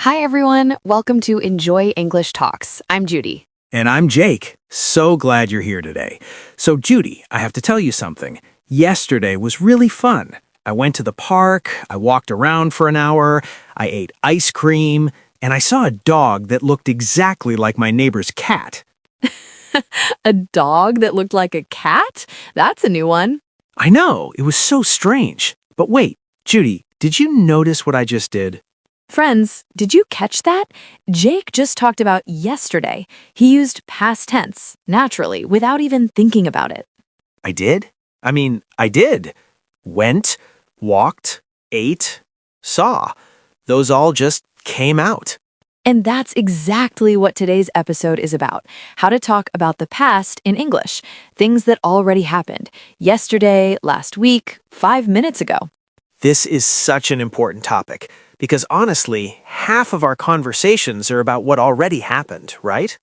Hi, everyone. Welcome to Enjoy English Talks. I'm Judy. And I'm Jake. So glad you're here today. So, Judy, I have to tell you something. Yesterday was really fun. I went to the park, I walked around for an hour, I ate ice cream, and I saw a dog that looked exactly like my neighbor's cat. A dog that looked like a cat? That's a new one. I know, it was so strange. But wait, Judy, did you notice what I just did? Friends, did you catch that? Jake just talked about yesterday. He used past tense, naturally, without even thinking about it. I did? I did. Went, walked, ate, saw. Those all just came out. And that's exactly what today's episode is about. How to talk about the past in English. Things that already happened. Yesterday, last week, 5 minutes ago. This is such an important topic because honestly, half of our conversations are about what already happened, right?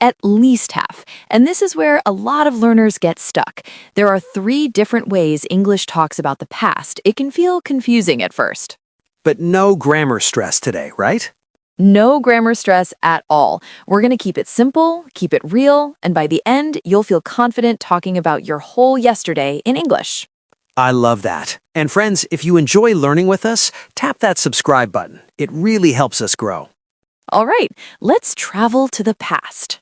At least half. And this is where a lot of learners get stuck. There are 3 different ways English talks about the past. It can feel confusing at first. But no grammar stress today, right? No grammar stress at all. We're going to keep it simple, keep it real, and by the end, you'll feel confident talking about your whole yesterday in English. I love that. And friends, if you enjoy learning with us, tap that subscribe button. It really helps us grow. All right, let's travel to the past.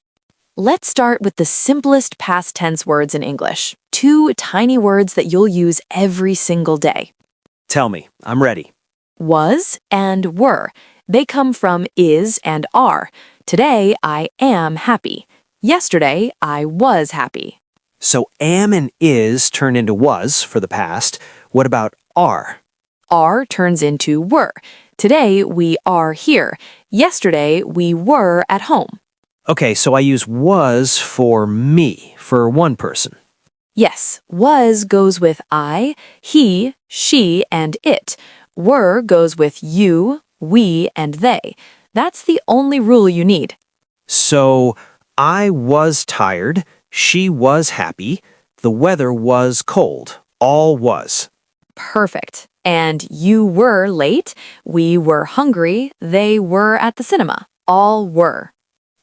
Let's start with the simplest past tense words in English. 2 tiny words that you'll use every single day. Tell me, I'm ready. Was and were. They come from is and are. Today, I am happy. Yesterday, I was happy. So am and is turn into was for the past. What about are? Are turns into were. Today, we are here. Yesterday, we were at home. Okay, so I use was for me, for one person. Yes, was goes with I, he, she, and it. Were goes with you, we, and they. That's the only rule you need. So I was tired, she was happy, the weather was cold. All was. Perfect. And you were late, we were hungry, they were at the cinema. All were.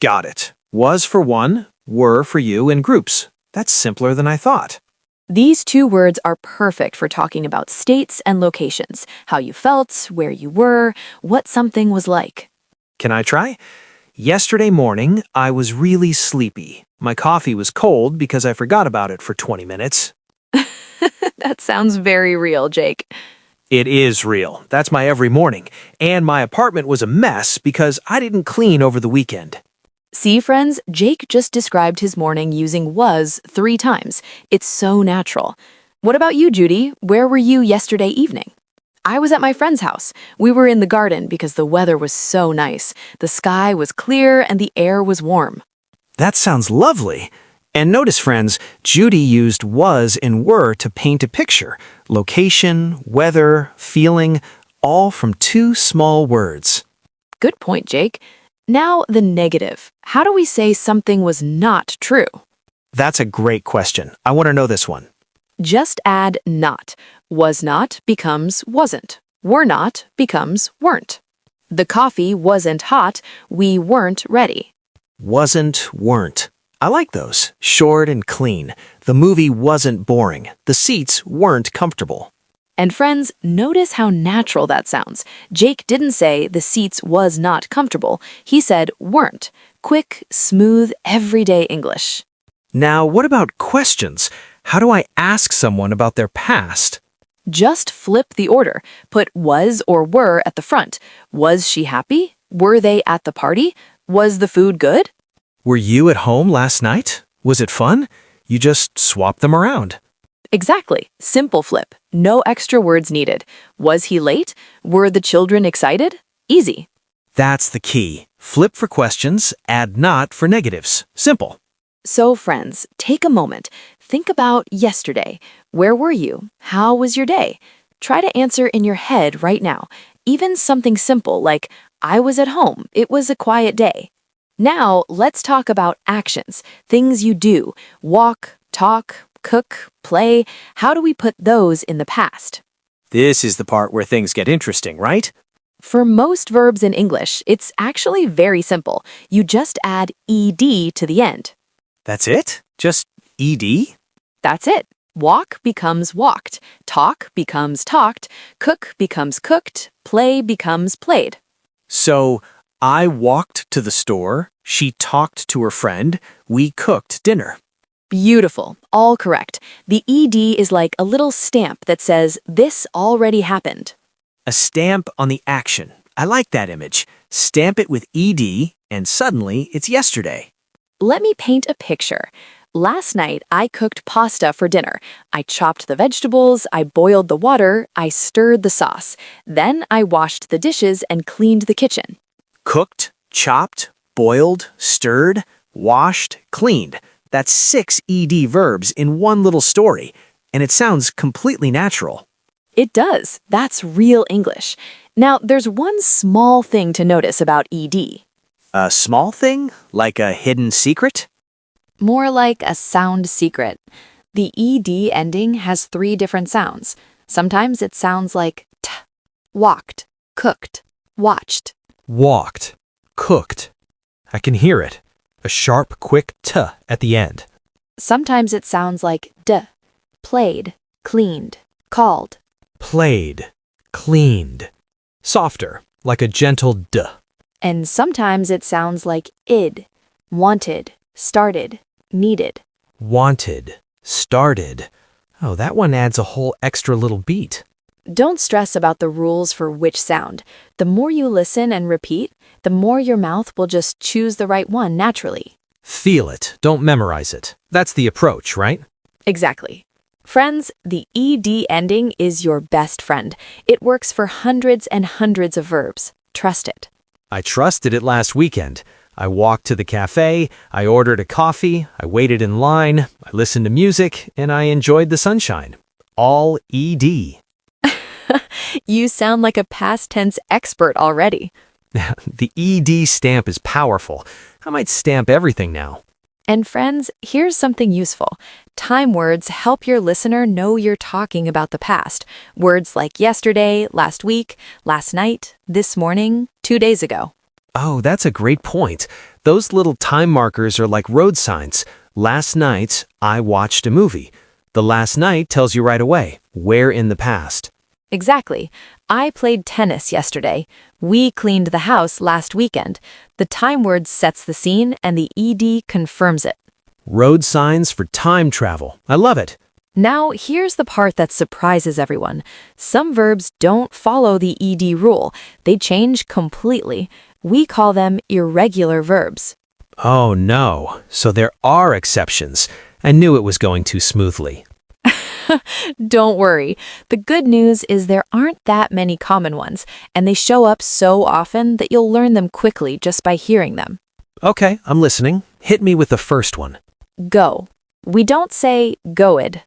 Got it. Was for one, were for you in groups. That's simpler than I thought. These 2 words are perfect for talking about states and locations, how you felt, where you were, what something was like. Can I try? Yesterday morning, I was really sleepy. My coffee was cold because I forgot about it for 20 minutes. That sounds very real, Jake. It is real. That's my every morning. And my apartment was a mess because I didn't clean over the weekend. See, friends, Jake just described his morning using was 3 times. It's so natural. What about you, Judy? Where were you yesterday evening? I was at my friend's house. We were in the garden because the weather was so nice. The sky was clear and the air was warm. That sounds lovely. And notice, friends, Judy used was and were to paint a picture. Location, weather, feeling, all from 2 small words. Good point, Jake. Now, the negative. How do we say something was not true? That's a great question. I want to know this one. Just add not. Was not becomes wasn't. Were not becomes weren't. The coffee wasn't hot. We weren't ready. Wasn't, weren't. I like those. Short and clean. The movie wasn't boring. The seats weren't comfortable. And friends, notice how natural that sounds. Jake didn't say the seats was not comfortable. He said weren't. Quick, smooth, everyday English. Now, what about questions? How do I ask someone about their past? Just flip the order. Put was or were at the front. Was she happy? Were they at the party? Was the food good? Were you at home last night? Was it fun? You just swap them around. Exactly. Simple flip. No extra words needed. Was he late? Were the children excited? Easy. That's the key. Flip for questions, add not for negatives. Simple. So, friends, take a moment. Think about yesterday. Where were you? How was your day? Try to answer in your head right now. Even something simple like, I was at home. It was a quiet day. Now, let's talk about actions, things you do. Walk, talk, cook, play. How do we put those in the past? This is the part where things get interesting, right? For most verbs in English, it's actually very simple. You just add ed to the end. That's it? Just ed? That's it. Walk becomes walked, talk becomes talked, cook becomes cooked, play becomes played. So, I walked to the store, she talked to her friend, we cooked dinner. Beautiful. All correct. The ed is like a little stamp that says, this already happened. A stamp on the action. I like that image. Stamp it with ed, and suddenly it's yesterday. Let me paint a picture. Last night, I cooked pasta for dinner. I chopped the vegetables, I boiled the water, I stirred the sauce. Then I washed the dishes and cleaned the kitchen. Cooked, chopped, boiled, stirred, washed, cleaned. That's 6 ed verbs in one little story, and it sounds completely natural. It does. That's real English. Now, there's one small thing to notice about ed. A small thing? Like a hidden secret? More like a sound secret. The ed ending has 3 different sounds. Sometimes it sounds like t, walked, cooked, watched. Walked. Cooked. I can hear it. A sharp, quick t at the end. Sometimes it sounds like d, played, cleaned, called. Played. Cleaned. Softer, like a gentle d. And sometimes it sounds like id, wanted, started, needed. Wanted. Started. Oh, that one adds a whole extra little beat. Don't stress about the rules for which sound. The more you listen and repeat, the more your mouth will just choose the right one naturally. Feel it. Don't memorize it. That's the approach, right? Exactly. Friends, the ed ending is your best friend. It works for hundreds and hundreds of verbs. Trust it. I trusted it last weekend. I walked to the cafe, I ordered a coffee, I waited in line, I listened to music, and I enjoyed the sunshine. All ed. You sound like a past tense expert already. The ed stamp is powerful. I might stamp everything now. And friends, here's something useful. Time words help your listener know you're talking about the past. Words like yesterday, last week, last night, this morning, 2 days ago. Oh, that's a great point. Those little time markers are like road signs. Last night, I watched a movie. The last night tells you right away, where in the past. Exactly. I played tennis yesterday. We cleaned the house last weekend. The time word sets the scene and the ed confirms it. Road signs for time travel. I love it. Now, here's the part that surprises everyone. Some verbs don't follow the ed rule. They change completely. We call them irregular verbs. Oh no, so there are exceptions. I knew it was going too smoothly. Don't worry. The good news is there aren't that many common ones, and they show up so often that you'll learn them quickly just by hearing them. Okay, I'm listening. Hit me with the first one. Go. We don't say goed.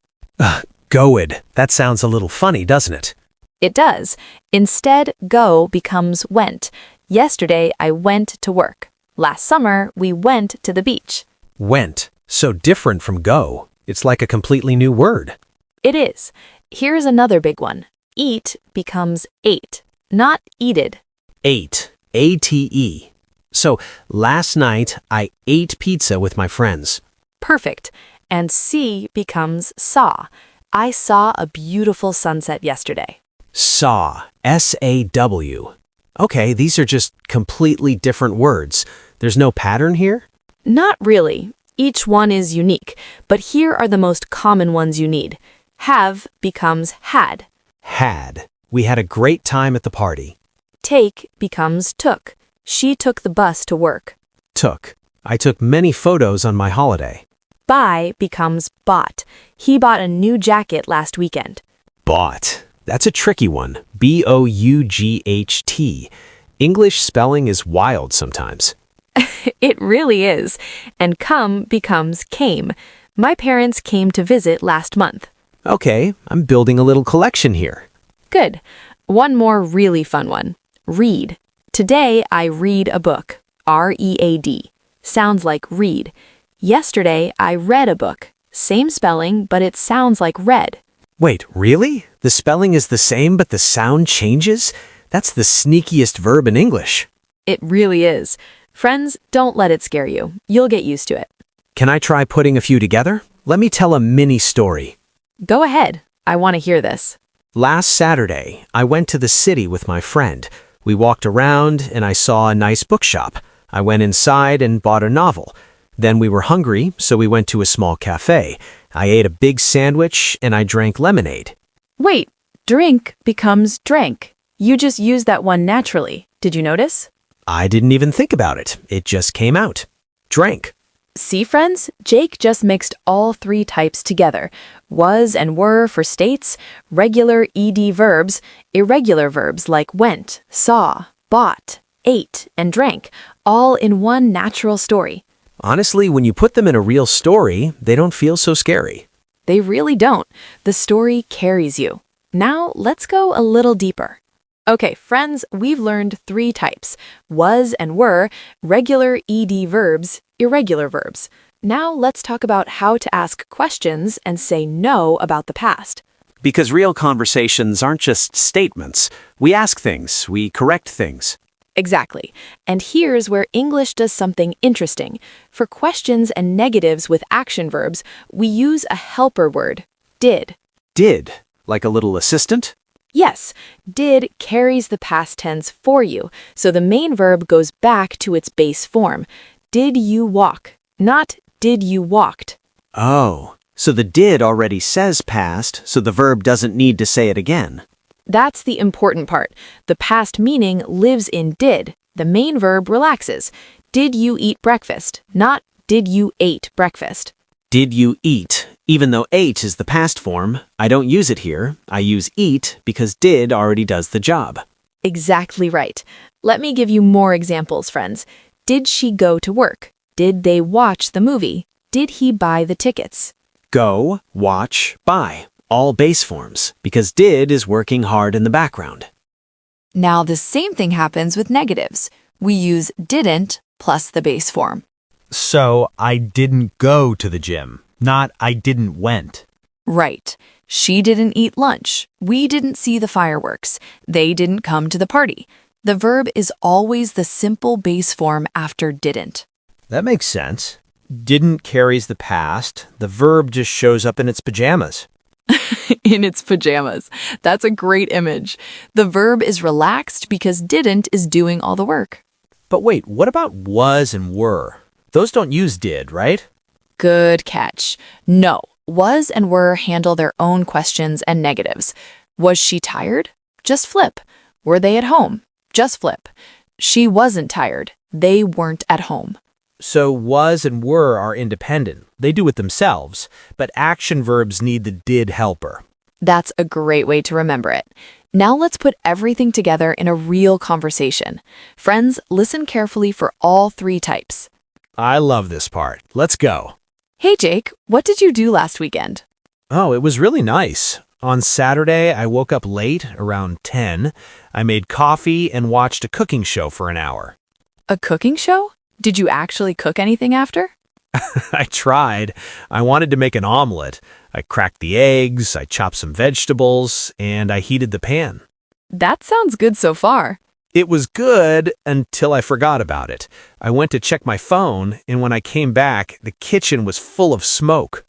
Goed. That sounds a little funny, doesn't it? It does. Instead, go becomes went. Yesterday, I went to work. Last summer, we went to the beach. Went. So different from go. It's like a completely new word. It is. Here's another big one. Eat becomes ate, not eated. Ate. A-T-E. So last night, I ate pizza with my friends. Perfect. And see becomes saw. I saw a beautiful sunset yesterday. Saw. S-A-W. Okay, these are just completely different words. There's no pattern here? Not really. Each one is unique, but here are the most common ones you need. Have becomes had. Had. We had a great time at the party. Take becomes took. She took the bus to work. Took. I took many photos on my holiday. Buy becomes bought. He bought a new jacket last weekend. Bought. That's a tricky one. B-O-U-G-H-T. English spelling is wild sometimes. It really is. And come becomes came. My parents came to visit last month. Okay, I'm building a little collection here. Good. One more really fun one. Read. Today I read a book. R-E-A-D. Sounds like read. Yesterday I read a book. Same spelling, but it sounds like read. Wait, really? The spelling is the same, but the sound changes? That's the sneakiest verb in English. It really is. Friends, don't let it scare you. You'll get used to it. Can I try putting a few together? Let me tell a mini story. Go ahead. I want to hear this. Last Saturday, I went to the city with my friend. We walked around and I saw a nice bookshop. I went inside and bought a novel. Then we were hungry, so we went to a small cafe. I ate a big sandwich and I drank lemonade. Wait, drink becomes drank. You just used that one naturally. Did you notice? I didn't even think about it. It just came out. Drank. See, friends? Jake just mixed all three types together. Was and were for states, regular ed verbs, irregular verbs like went, saw, bought, ate, and drank, all in one natural story. Honestly, when you put them in a real story, they don't feel so scary. They really don't. The story carries you. Now, let's go a little deeper. Okay, friends, we've learned three types: was and were, regular ed verbs, irregular verbs. Now let's talk about how to ask questions and say no about the past. Because real conversations aren't just statements. We ask things, we correct things. Exactly. And here's where English does something interesting. For questions and negatives with action verbs, we use a helper word, did. Did, like a little assistant? Yes, did carries the past tense for you, so the main verb goes back to its base form. Did you walk? Not did you walked. Oh, so the did already says past, so the verb doesn't need to say it again. That's the important part. The past meaning lives in did. The main verb relaxes. Did you eat breakfast? Not did you ate breakfast. Did you eat? Even though ate is the past form, I don't use it here. I use eat because did already does the job. Exactly right. Let me give you more examples, friends. Did she go to work? Did they watch the movie? Did he buy the tickets? Go, watch, buy. All base forms, because did is working hard in the background. Now the same thing happens with negatives. We use didn't plus the base form. So I didn't go to the gym, not I didn't went. Right. She didn't eat lunch. We didn't see the fireworks. They didn't come to the party. The verb is always the simple base form after didn't. That makes sense. Didn't carries the past. The verb just shows up in its pajamas. In its pajamas. That's a great image. The verb is relaxed because didn't is doing all the work. But wait, what about was and were? Those don't use did, right? Good catch. No, was and were handle their own questions and negatives. Was she tired? Just flip. Were they at home? Just flip. She wasn't tired. They weren't at home. So was and were are independent. They do it themselves, but action verbs need the did helper. That's a great way to remember it. Now let's put everything together in a real conversation. Friends, listen carefully for all three types. I love this part. Let's go. Hey Jake, what did you do last weekend? Oh, it was really nice. On Saturday, I woke up late, around 10. I made coffee and watched a cooking show for an hour. A cooking show? Did you actually cook anything after? I tried. I wanted to make an omelet. I cracked the eggs, I chopped some vegetables, and I heated the pan. That sounds good so far. It was good until I forgot about it. I went to check my phone, and when I came back, the kitchen was full of smoke.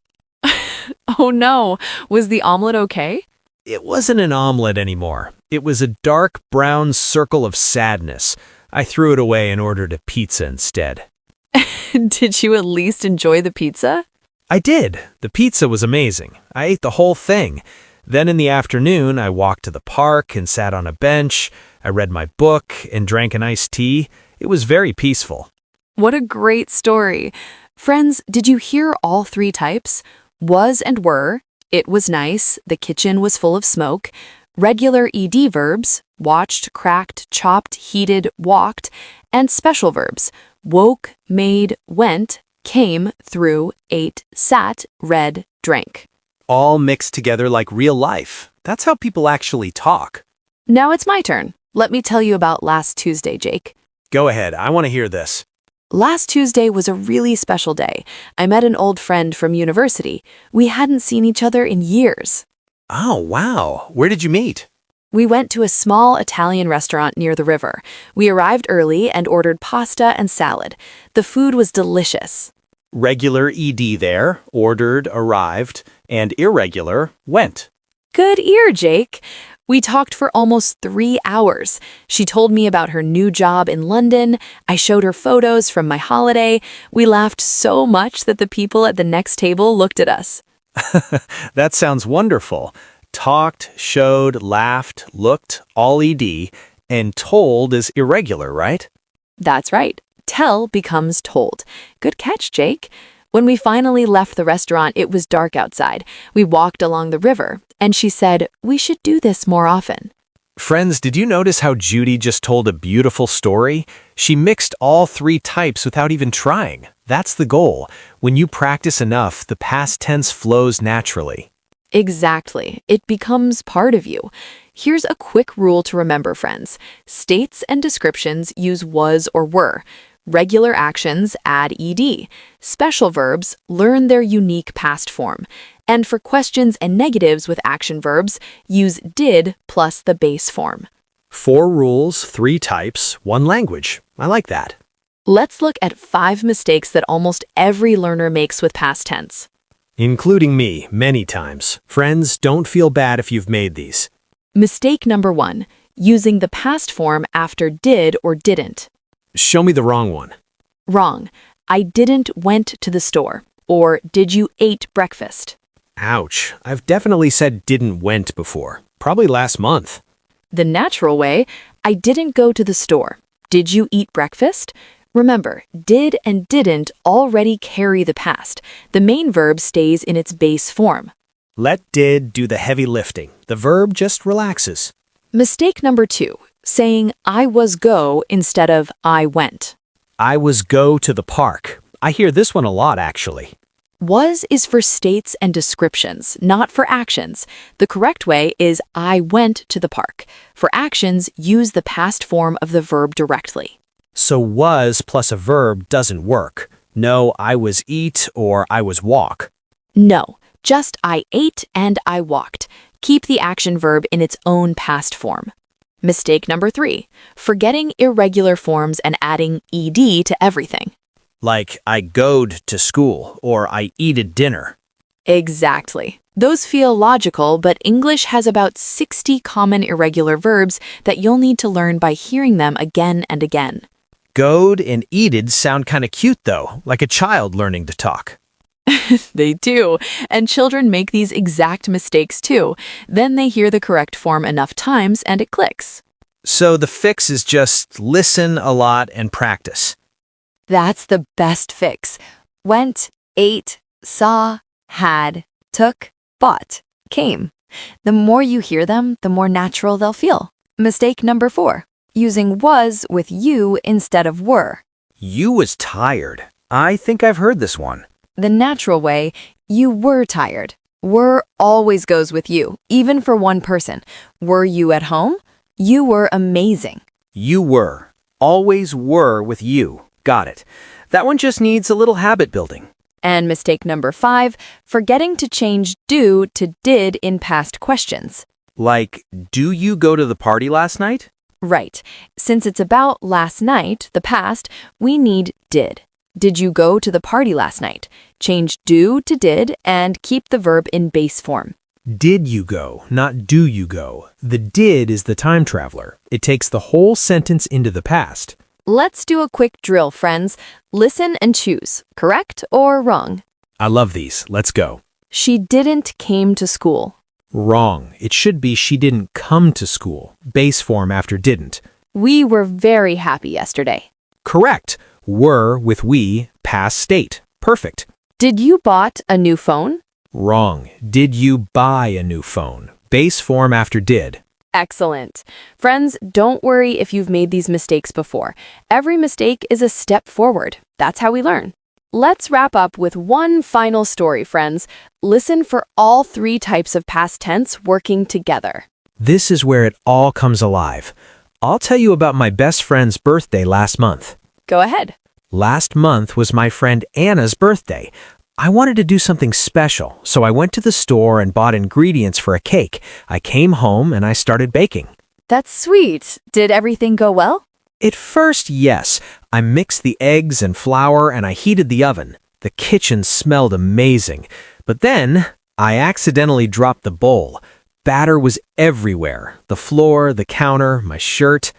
Oh no, was the omelet okay? It wasn't an omelet anymore. It was a dark brown circle of sadness. I threw it away and ordered a pizza instead. Did you at least enjoy the pizza? I did. The pizza was amazing. I ate the whole thing. Then in the afternoon, I walked to the park and sat on a bench. I read my book and drank an iced tea. It was very peaceful. What a great story. Friends, did you hear all three types? Was and were, it was nice, the kitchen was full of smoke. Regular ed verbs, watched, cracked, chopped, heated, walked. And special verbs, woke, made, went, came, threw, ate, sat, read, drank. All mixed together like real life. That's how people actually talk. Now it's my turn. Let me tell you about last Tuesday, Jake. Go ahead, I want to hear this. Last Tuesday was a really special day. I met an old friend from university. We hadn't seen each other in years. Oh, wow. Where did you meet? We went to a small Italian restaurant near the river. We arrived early and ordered pasta and salad. The food was delicious. Regular ED there, ordered, arrived, and irregular, went. Good ear, Jake. We talked for almost 3 hours. She told me about her new job in London. I showed her photos from my holiday. We laughed so much that the people at the next table looked at us. That sounds wonderful. Talked, showed, laughed, looked, all ED, and told is irregular, right? That's right. Tell becomes told. Good catch, Jake. When we finally left the restaurant, it was dark outside. We walked along the river, and she said, "We should do this more often." Friends, did you notice how Judy just told a beautiful story? She mixed all 3 types without even trying. That's the goal. When you practice enough, the past tense flows naturally. Exactly. It becomes part of you. Here's a quick rule to remember, friends. States and descriptions use was or were. Regular actions add ed. Special verbs learn their unique past form. And for questions and negatives with action verbs, use did plus the base form. 4 rules, 3 types, 1 language. I like that. Let's look at 5 mistakes that almost every learner makes with past tense. Including me, many times. Friends, don't feel bad if you've made these. Mistake number 1, using the past form after did or didn't. Show me the wrong one. Wrong. I didn't went to the store. Or did you ate breakfast? Ouch. I've definitely said didn't went before. Probably last month. The natural way, I didn't go to the store. Did you eat breakfast? Remember, did and didn't already carry the past. The main verb stays in its base form. Let did do the heavy lifting. The verb just relaxes. Mistake number 2, saying I was go instead of I went. I was go to the park. I hear this one a lot, actually. Was is for states and descriptions, not for actions. The correct way is I went to the park. For actions, use the past form of the verb directly. So was plus a verb doesn't work. No, I was eat or I was walk. No, just I ate and I walked. Keep the action verb in its own past form. Mistake number 3, forgetting irregular forms and adding ed to everything. Like I goed to school or I eated dinner. Exactly. Those feel logical, but English has about 60 common irregular verbs that you'll need to learn by hearing them again and again. Goed and eated sound kind of cute though, like a child learning to talk. They do, and children make these exact mistakes too. Then they hear the correct form enough times and it clicks. So the fix is just listen a lot and practice. That's the best fix. Went, ate, saw, had, took, bought, came. The more you hear them, the more natural they'll feel. Mistake number 4, using was with you instead of were. You was tired. I think I've heard this one. The natural way, you were tired. Were always goes with you, even for one person. Were you at home? You were amazing. You were. Always were with you. Got it. That one just needs a little habit building. And mistake number 5, forgetting to change do to did in past questions. Like, do you go to the party last night? Right. Since it's about last night, the past, we need did. Did you go to the party last night? Change do to did and keep the verb in base form. Did you go, not do you go. The did is the time traveler. It takes the whole sentence into the past. Let's do a quick drill, friends. Listen and choose, correct or wrong. I love these. Let's go. She didn't came to school. Wrong. It should be she didn't come to school. Base form after didn't. We were very happy yesterday. Correct. Were with we, past state. Perfect. Did you bought a new phone? Wrong. Did you buy a new phone? Base form after did. Excellent. Friends, don't worry if you've made these mistakes before. Every mistake is a step forward. That's how we learn. Let's wrap up with one final story, friends. Listen for all 3 types of past tense working together. This is where it all comes alive. I'll tell you about my best friend's birthday last month. Go ahead. Last month was my friend Anna's birthday. I wanted to do something special, so I went to the store and bought ingredients for a cake. I came home and I started baking. That's sweet. Did everything go well? At first, yes. I mixed the eggs and flour and I heated the oven. The kitchen smelled amazing. But then, I accidentally dropped the bowl. Batter was everywhere. The floor, the counter, my shirt.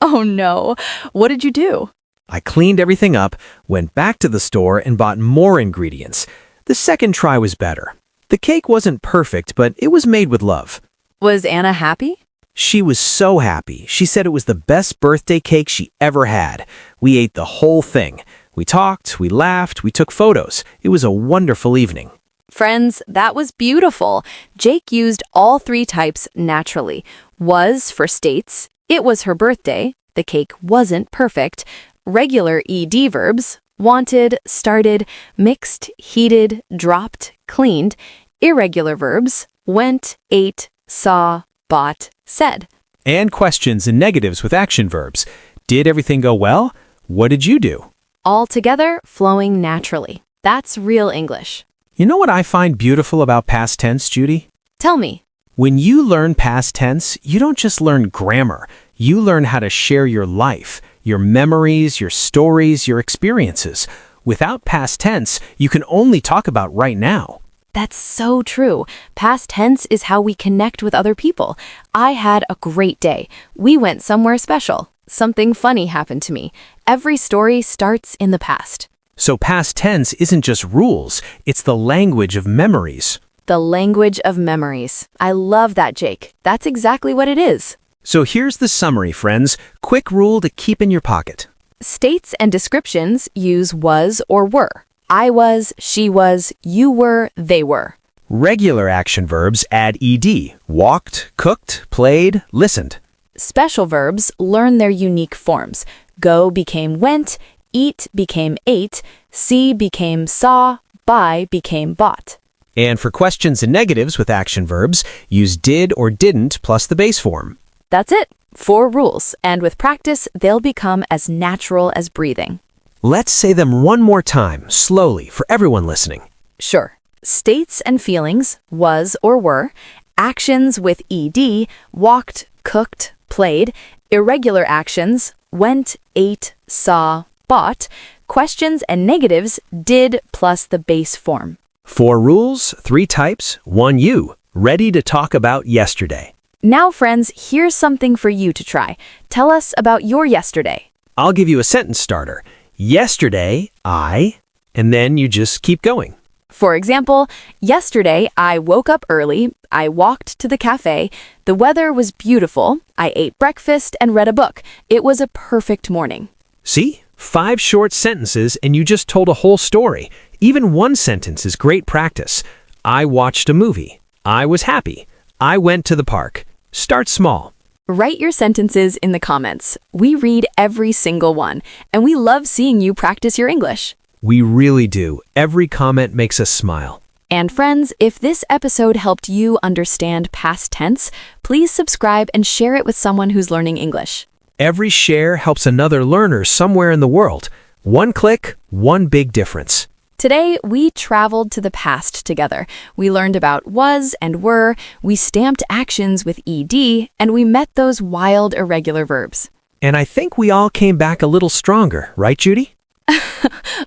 Oh no. What did you do? I cleaned everything up, went back to the store and bought more ingredients. The second try was better. The cake wasn't perfect, but it was made with love. Was Anna happy? She was so happy. She said it was the best birthday cake she ever had. We ate the whole thing. We talked, we laughed, we took photos. It was a wonderful evening. Friends, that was beautiful. Jake used all three types naturally. Was for states, it was her birthday, the cake wasn't perfect. Regular ED verbs, wanted, started, mixed, heated, dropped, cleaned. Irregular verbs, went, ate, saw, bought, said. And questions and negatives with action verbs. Did everything go well? What did you do? All together, flowing naturally. That's real English. You know what I find beautiful about past tense, Judy? Tell me. When you learn past tense, you don't just learn grammar. You learn how to share your life, your memories, your stories, your experiences. Without past tense, you can only talk about right now. That's so true. Past tense is how we connect with other people. I had a great day. We went somewhere special. Something funny happened to me. Every story starts in the past. So past tense isn't just rules, it's the language of memories. The language of memories. I love that, Jake. That's exactly what it is. So here's the summary, friends. Quick rule to keep in your pocket. States and descriptions use was or were. I was, she was, you were, they were. Regular action verbs add ed. Walked, cooked, played, listened. Special verbs learn their unique forms. Go became went, eat became ate, see became saw, buy became bought. And for questions and negatives with action verbs, use did or didn't plus the base form. That's it. 4 rules, and with practice, they'll become as natural as breathing. Let's say them one more time, slowly, for everyone listening. Sure. States and feelings, was or were. Actions with ed, walked, cooked, played. Irregular actions, went, ate, saw, bought. Questions and negatives, did plus the base form. 4 rules, 3 types, 1 you. Ready to talk about yesterday. Now, friends, here's something for you to try. Tell us about your yesterday. I'll give you a sentence starter. Yesterday, I, and then you just keep going. For example, yesterday I woke up early, I walked to the cafe, the weather was beautiful, I ate breakfast and read a book. It was a perfect morning. See? 5 short sentences and you just told a whole story. Even one sentence is great practice. I watched a movie. I was happy. I went to the park. Start small. Write your sentences in the comments. We read every single one, and we love seeing you practice your English. We really do. Every comment makes us smile. And friends, if this episode helped you understand past tense, please subscribe and share it with someone who's learning English. Every share helps another learner somewhere in the world. One click, one big difference. Today, we traveled to the past together. We learned about was and were, we stamped actions with ed, and we met those wild irregular verbs. And I think we all came back a little stronger, right, Judy?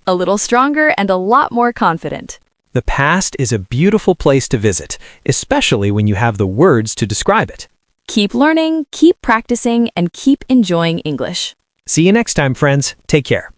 A little stronger and a lot more confident. The past is a beautiful place to visit, especially when you have the words to describe it. Keep learning, keep practicing, and keep enjoying English. See you next time, friends. Take care.